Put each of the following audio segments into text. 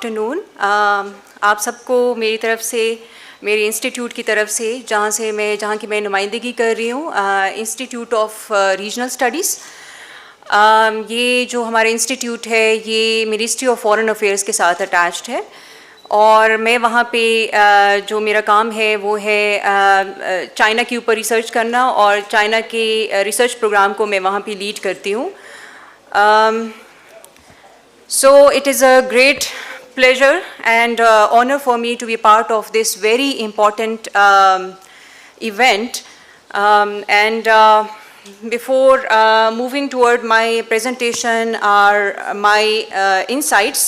Afternoon. आप सबको मेरी तरफ से, मेरे इंस्टीट्यूट की तरफ से, जहाँ की मैं नुमाइंदगी कर रही हूँ, इंस्टीट्यूट ऑफ रीजनल स्टडीज़। ये जो हमारा इंस्टीट्यूट है ये मिनिस्ट्री ऑफ फॉरेन अफेयर्स के साथ अटैच्ड है और मैं वहाँ पे जो मेरा काम है वो है चाइना के ऊपर रिसर्च करना और चाइना के रिसर्च प्रोग्राम को मैं वहाँ पे लीड करती हूँ। So it is a great pleasure and honor for me to be part of this very important event. Before moving toward my presentation or my insights,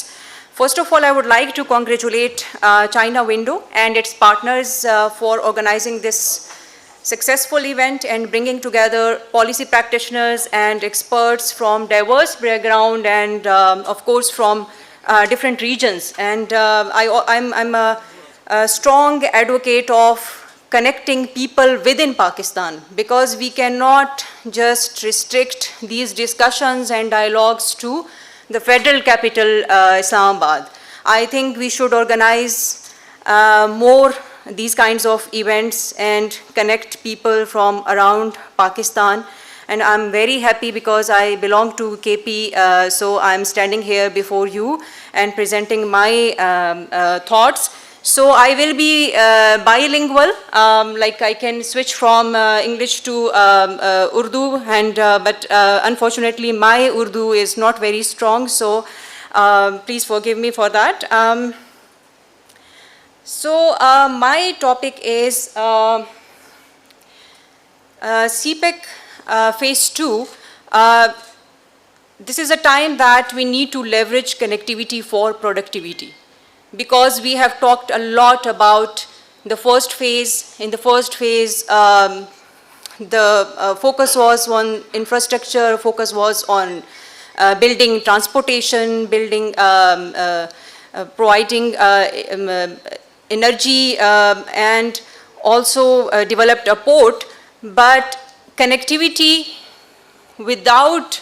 first of all, I would like to congratulate China Window and its partners for organizing this successful event and bringing together policy practitioners and experts from diverse background and of course from different regions. And I'm a strong advocate of connecting people within Pakistan, because we cannot just restrict these discussions and dialogues to the federal capital, Islamabad. I think we should organize more these kinds of events and connect people from around Pakistan. And I'm very happy because I belong to KP, so I'm standing here before you and presenting my thoughts. So I will be bilingual, like I can switch from English to Urdu, and but unfortunately my Urdu is not very strong, so please forgive me for that. My topic is CPEC Phase 2. This is a time that we need to leverage connectivity for productivity, because we have talked a lot about the first phase. In the first phase, the focus was on infrastructure, focus was on building transportation, building, providing energy, and also developed a port. But connectivity without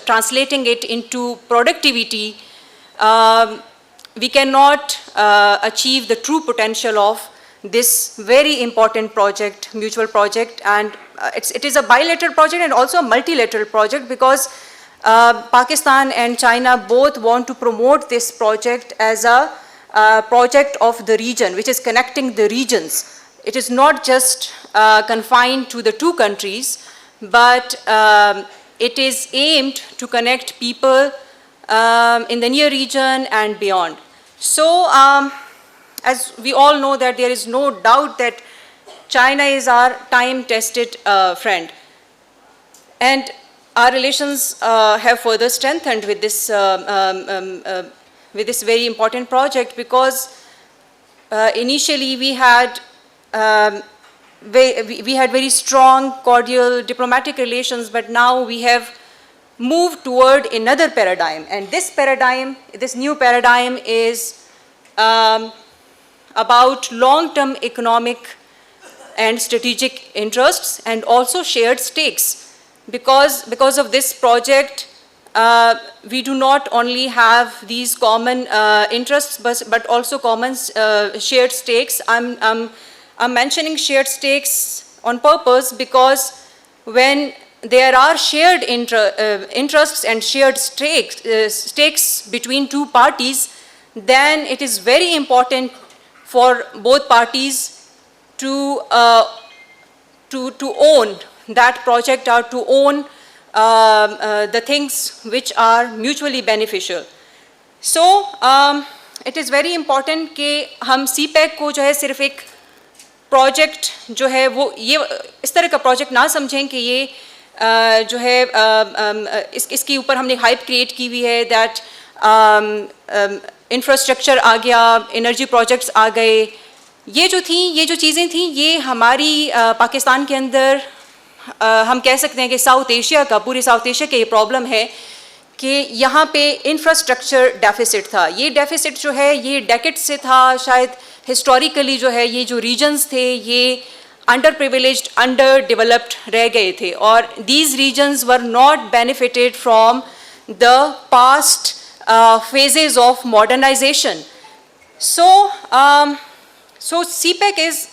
translating it into productivity, we cannot achieve the true potential of this very important project, mutual project. And it is a bilateral project and also a multilateral project, because Pakistan and China both want to promote this project as a project of the region, which is connecting the regions. It is not just confined to the two countries, but it is aimed to connect people in the near region and beyond. So, as we all know, that there is no doubt that China is our time-tested friend. And our relations have further strengthened with this very important project, because initially we had very strong, cordial diplomatic relations, but now we have moved toward another paradigm. And this paradigm, this new paradigm is about long-term economic and strategic interests and also shared stakes. Because of this project, we do not only have these common interests, but also common shared stakes. I'm mentioning shared stakes on purpose, because when there are shared interests and shared stakes between two parties, then it is very important for both parties to own that project, or to own the things which are mutually beneficial. So it is very important कि हम CPEC को जो है सिर्फ एक project जो है वो ये इस तरह का प्रोजेक्ट ना समझें कि ये जो है इसके ऊपर हमने हाइप क्रिएट की हुई है, दैट इंफ्रास्ट्रक्चर आ गया, एनर्जी प्रोजेक्ट्स आ गए। ये जो चीज़ें थी, ये हमारी पाकिस्तान के अंदर हम कह सकते हैं कि साउथ एशिया का, पूरे साउथ एशिया का ये प्रॉब्लम है कि यहाँ पे इंफ्रास्ट्रक्चर डेफिसिट था। ये डेफिसिट जो है ये डेकेड से था, शायद हिस्टोरिकली जो है ये जो रीजन्स थे ये अंडर प्रिविलेज्ड, अंडर डेवलप्ड रह गए थे, और these regions were not benefited from the past phases of modernization. So, so CPEC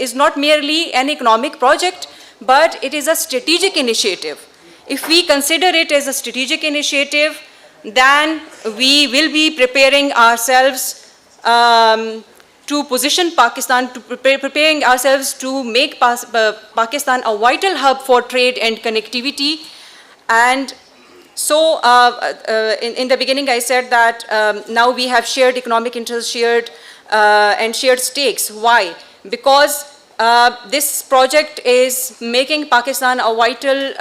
is not merely an economic project, but it is a strategic initiative. If we consider it as a strategic initiative, then we will be preparing ourselves to position Pakistan, preparing ourselves to make Pakistan a vital hub for trade and connectivity. And so in the beginning I said that now we have shared economic interests, and shared stakes. Why? Because this project is making Pakistan a vital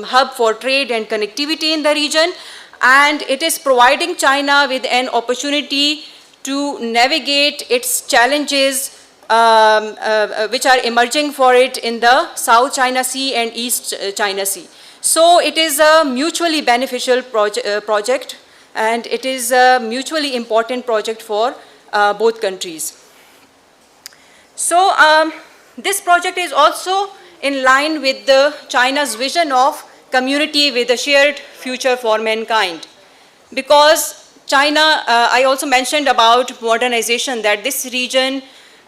hub for trade and connectivity in the region, and it is providing China with an opportunity to navigate its challenges which are emerging for it in the South China Sea and East China Sea. So it is a mutually beneficial project, and it is a mutually important project for both countries. So this project is also in line with China's vision of community with a shared future for mankind. Because China, I also mentioned about modernization, that this region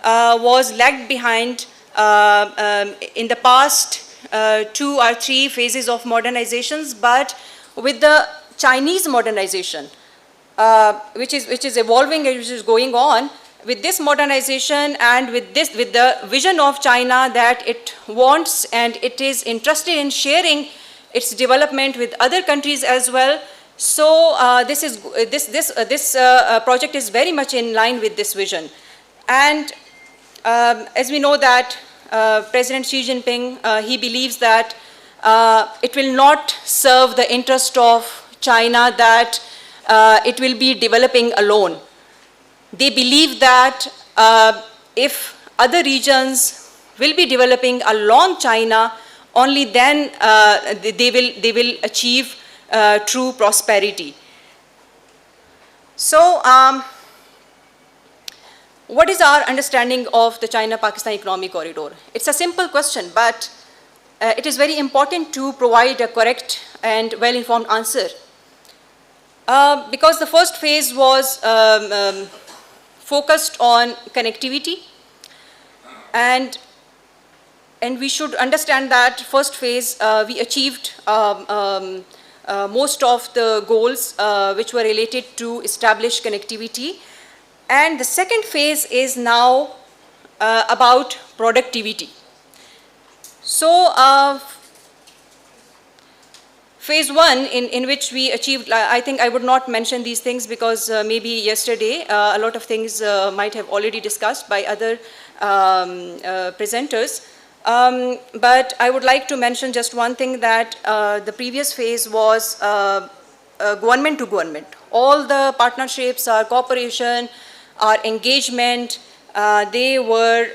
was lagged behind in the past 2 or 3 phases of modernizations, but with the Chinese modernization, which is evolving and which is going on, with this modernization and with the vision of China that it wants and it is interested in sharing its development with other countries as well. So this project is very much in line with this vision. And as we know that President Xi Jinping, he believes that it will not serve the interest of China that it will be developing alone. They believe that if other regions will be developing along China, only then they will achieve true prosperity. So, what is our understanding of the China-Pakistan Economic Corridor? It's a simple question, but it is very important to provide a correct and well-informed answer. Because the first phase was focused on connectivity, and we should understand that first phase we achieved most of the goals which were related to establish connectivity, and the second phase is now about productivity. So phase 1, in which we achieved, I think I would not mention these things because maybe yesterday a lot of things might have already discussed by other presenters. But I would like to mention just one thing, that the previous phase was government to government. All the partnerships, our cooperation, our engagement, they were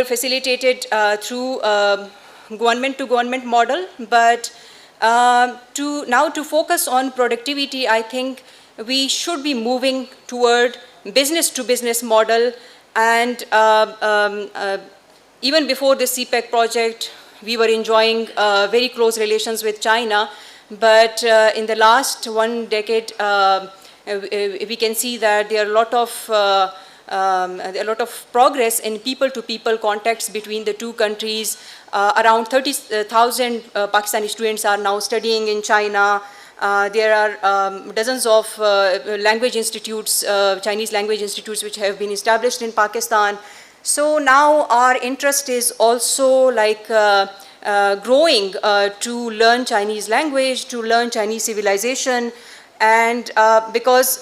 facilitated through government to government model, but to focus on productivity, I think we should be moving toward business to business model. And even before the CPEC project, we were enjoying very close relations with China, but in the last 1 decade, we can see that there are a lot of progress in people-to-people contacts between the two countries. Around 30,000 Pakistani students are now studying in China. There are dozens of language institutes, Chinese language institutes, which have been established in Pakistan. So now our interest is also like growing to learn Chinese language, to learn Chinese civilization. And because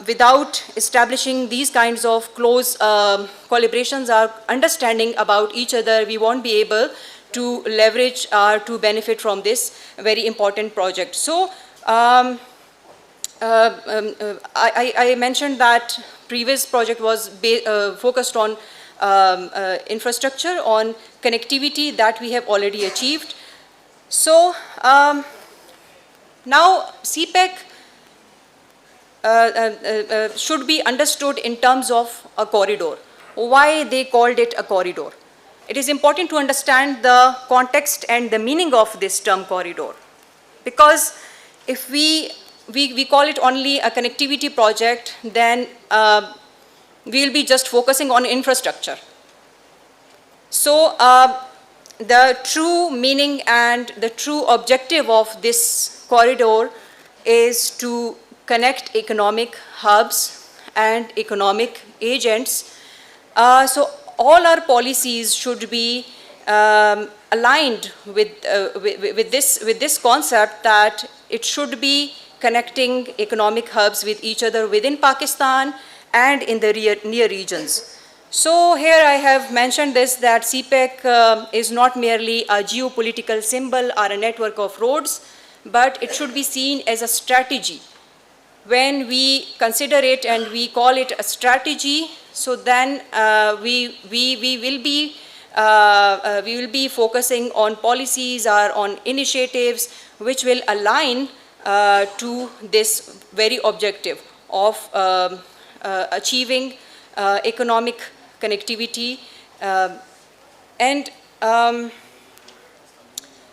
without establishing these kinds of close collaborations, our understanding about each other, we won't be able to leverage or to benefit from this very important project. So I mentioned that previous project was focused on infrastructure, on connectivity, that we have already achieved. So now CPEC should be understood in terms of a corridor. Why they called it a corridor? It is important to understand the context and the meaning of this term corridor. Because if we call it only a connectivity project, then we'll be just focusing on infrastructure. So the true meaning and the true objective of this corridor is to connect economic hubs and economic agents. So all our policies should be aligned with this concept that it should be connecting economic hubs with each other within Pakistan and in the near regions. So here I have mentioned this, that CPEC is not merely a geopolitical symbol or a network of roads, but it should be seen as a strategy. When we consider it and we call it a strategy, so then we will be focusing on policies or on initiatives which will align to this very objective of achieving economic connectivity.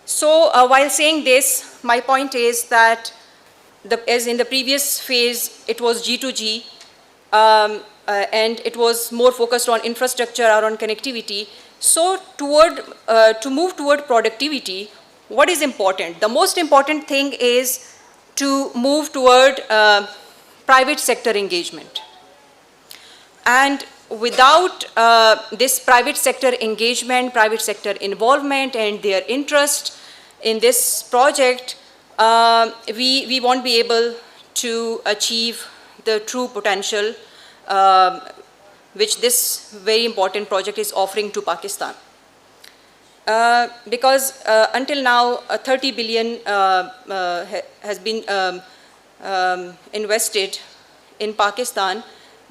So while saying this, my point is that as in the previous phase, it was G2G, and it was more focused on infrastructure or on connectivity. So to move toward productivity, what is important? The most important thing is to move toward private sector engagement. And without this private sector engagement, private sector involvement and their interest in this project, we won't be able to achieve the true potential which this very important project is offering to Pakistan. Because until now, 30 billion has been invested in Pakistan,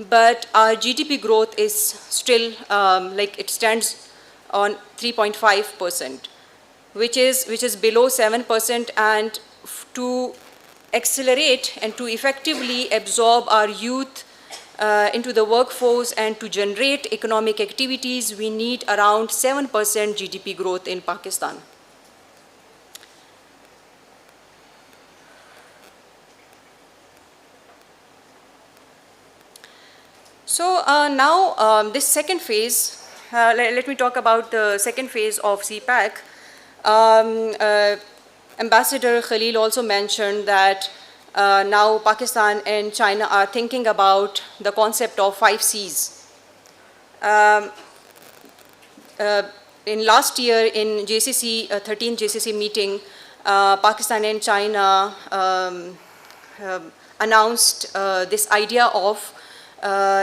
but our GDP growth is still it stands on 3.5%, which is below 7%, and to accelerate and to effectively absorb our youth into the workforce and to generate economic activities, we need around 7% GDP growth in Pakistan. So now this second phase, let me talk about the second phase of CPEC. Ambassador Khalil also mentioned that now Pakistan and China are thinking about the concept of 5 Cs. In last year in JCC, 13th JCC meeting, Pakistan and China announced this idea of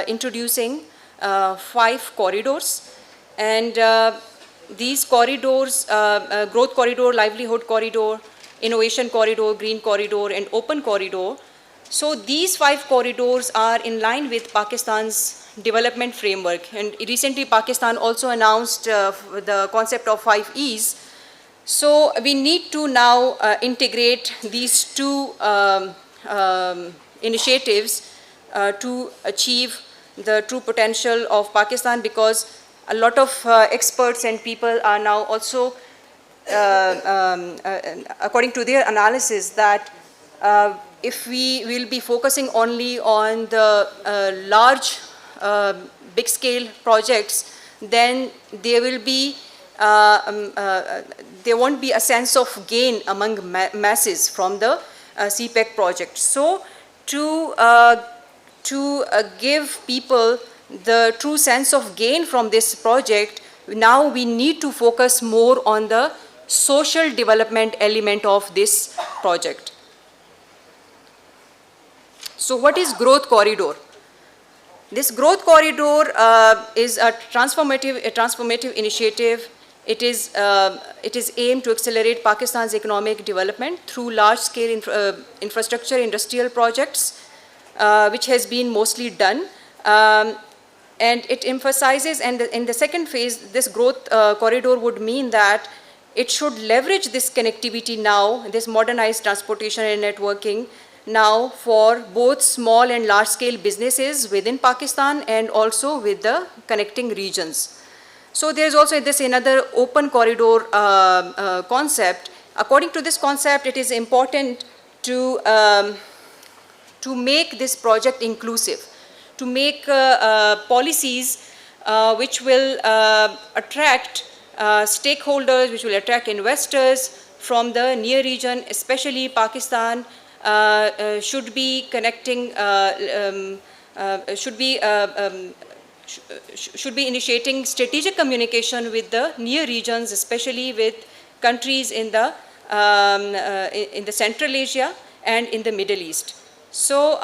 introducing 5 corridors, and these corridors, growth corridor, livelihood corridor, innovation corridor, green corridor, and open corridor. So these 5 corridors are in line with Pakistan's development framework, and recently Pakistan also announced the concept of 5 Es. So we need to now integrate these 2 initiatives to achieve the true potential of Pakistan, because a lot of experts and people are now also, according to their analysis, that if we will be focusing only on the large, big-scale projects, then there will be there won't be a sense of gain among masses from the CPEC project. So to give people the true sense of gain from this project, now we need to focus more on the social development element of this project. So what is growth corridor? This growth corridor is a transformative initiative. It is aimed to accelerate Pakistan's economic development through large-scale infrastructure industrial projects, which has been mostly done. And it emphasizes, and in the second phase, this growth corridor would mean that it should leverage this connectivity now, this modernized transportation and networking now for both small and large-scale businesses within Pakistan and also with the connecting regions. So there's also this another open corridor concept, According to this concept, it is important to make this project inclusive, to make policies which will attract stakeholders, which will attract investors from the near region, especially Pakistan, should be connecting, should be initiating strategic communication with the near regions, especially with countries in the Central Asia and in the Middle East. So,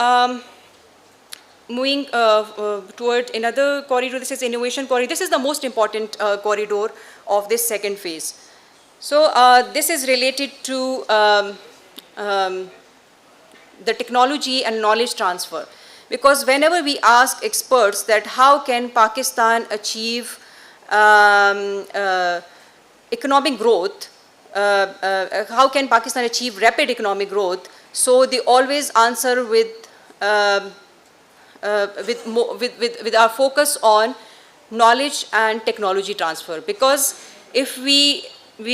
moving toward another corridor, this is innovation corridor. This is the most important corridor of this second phase. So, this is related to the technology and knowledge transfer. Because whenever we ask experts that how can Pakistan achieve economic growth, how can Pakistan achieve rapid economic growth, so they always answer with our focus on knowledge and technology transfer. Because if we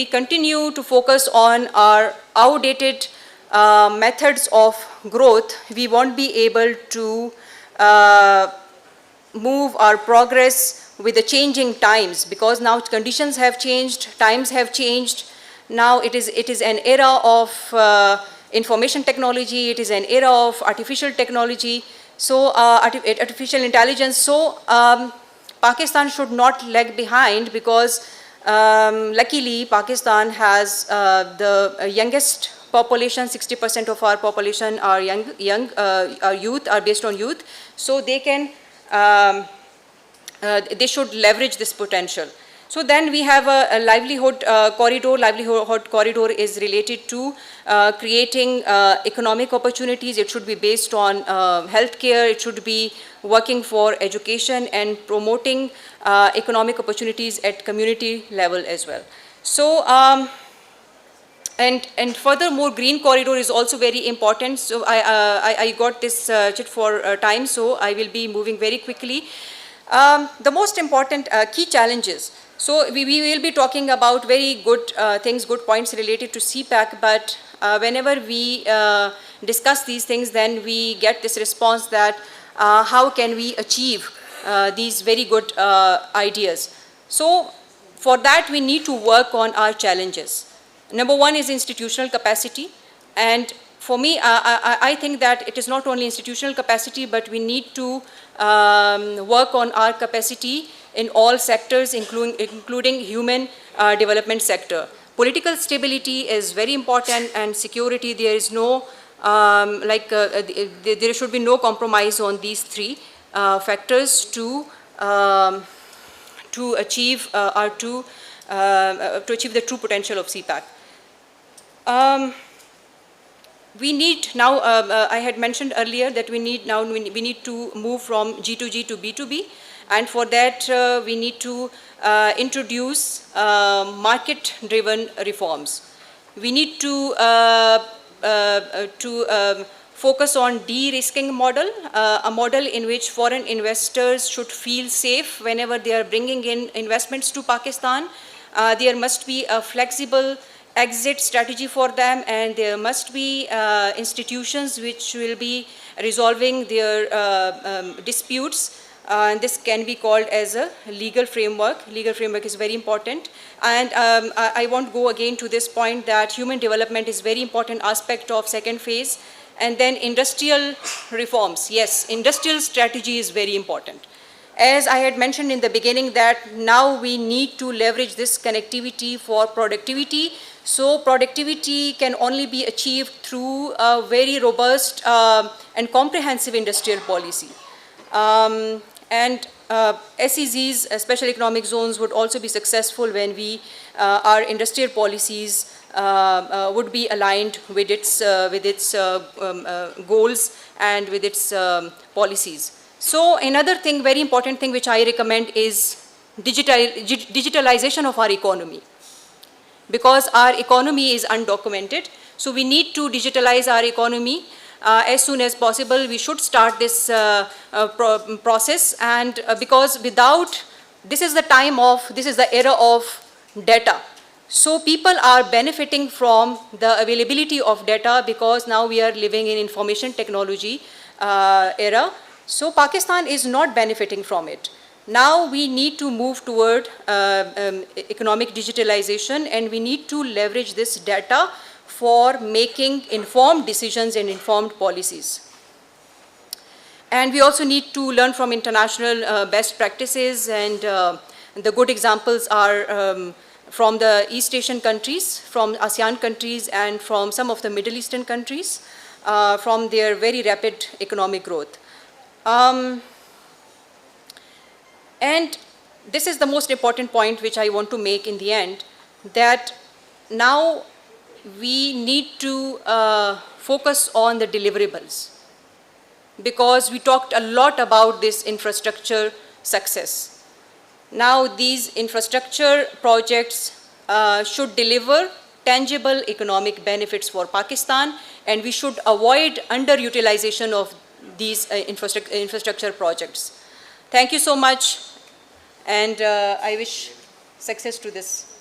continue to focus on our outdated methods of growth, we won't be able to move our progress with the changing times, because now conditions have changed, times have changed. Now it is an era of information technology, it is an era of artificial technology, so artificial intelligence. So Pakistan should not lag behind, because luckily Pakistan has the youngest population. 60% of our population are our youth, are based on youth, so they can they should leverage this potential. So then we have a livelihood corridor. Livelihood corridor is related to creating economic opportunities. It should be based on healthcare. It should be working for education and promoting economic opportunities at community level as well. So and furthermore, green corridor is also very important. So I got this chit for time, so I will be moving very quickly. The most important key challenges. So we will be talking about very good things, good points related to CPEC, but whenever we discuss these things, then we get this response that how can we achieve these very good ideas. So for that, we need to work on our challenges. Number one is institutional capacity, and for me, I think that it is not only institutional capacity, but we need to work on our capacity in all sectors, including human development sector. Political stability is very important, and security, there is no, there should be no compromise on these three factors to achieve to achieve the true potential of CPEC. We need now, I had mentioned earlier that we need to move from G2G to B2B, and for that we need to introduce market-driven reforms. We need to focus on de-risking model, a model in which foreign investors should feel safe whenever they are bringing in investments to Pakistan. There must be a flexible exit strategy for them, and there must be institutions which will be resolving their disputes. And this can be called as a legal framework. Legal framework is very important. And I won't go again to this point that human development is very important aspect of second phase. And then industrial reforms. Yes, industrial strategy is very important. As I had mentioned in the beginning, that now we need to leverage this connectivity for productivity. So productivity can only be achieved through a very robust and comprehensive industrial policy. And SEZs, special economic zones, would also be successful when our industrial policies would be aligned with its goals and with its policies. So another thing, very important thing which I recommend is digitalization of our economy. Because our economy is undocumented, so we need to digitalize our economy as soon as possible. We should start this process, and because without, this is the era of data. So people are benefiting from the availability of data because now we are living in information technology era. So Pakistan is not benefiting from it. Now we need to move toward economic digitalization, and we need to leverage this data for making informed decisions and informed policies. And we also need to learn from international best practices, and the good examples are from the East Asian countries, from ASEAN countries, and from some of the Middle Eastern countries, from their very rapid economic growth. And this is the most important point which I want to make in the end, that now we need to focus on the deliverables, because we talked a lot about this infrastructure success. Now these infrastructure projects should deliver tangible economic benefits for Pakistan, and we should avoid underutilization of these infrastructure projects. Thank you so much, and I wish success to this.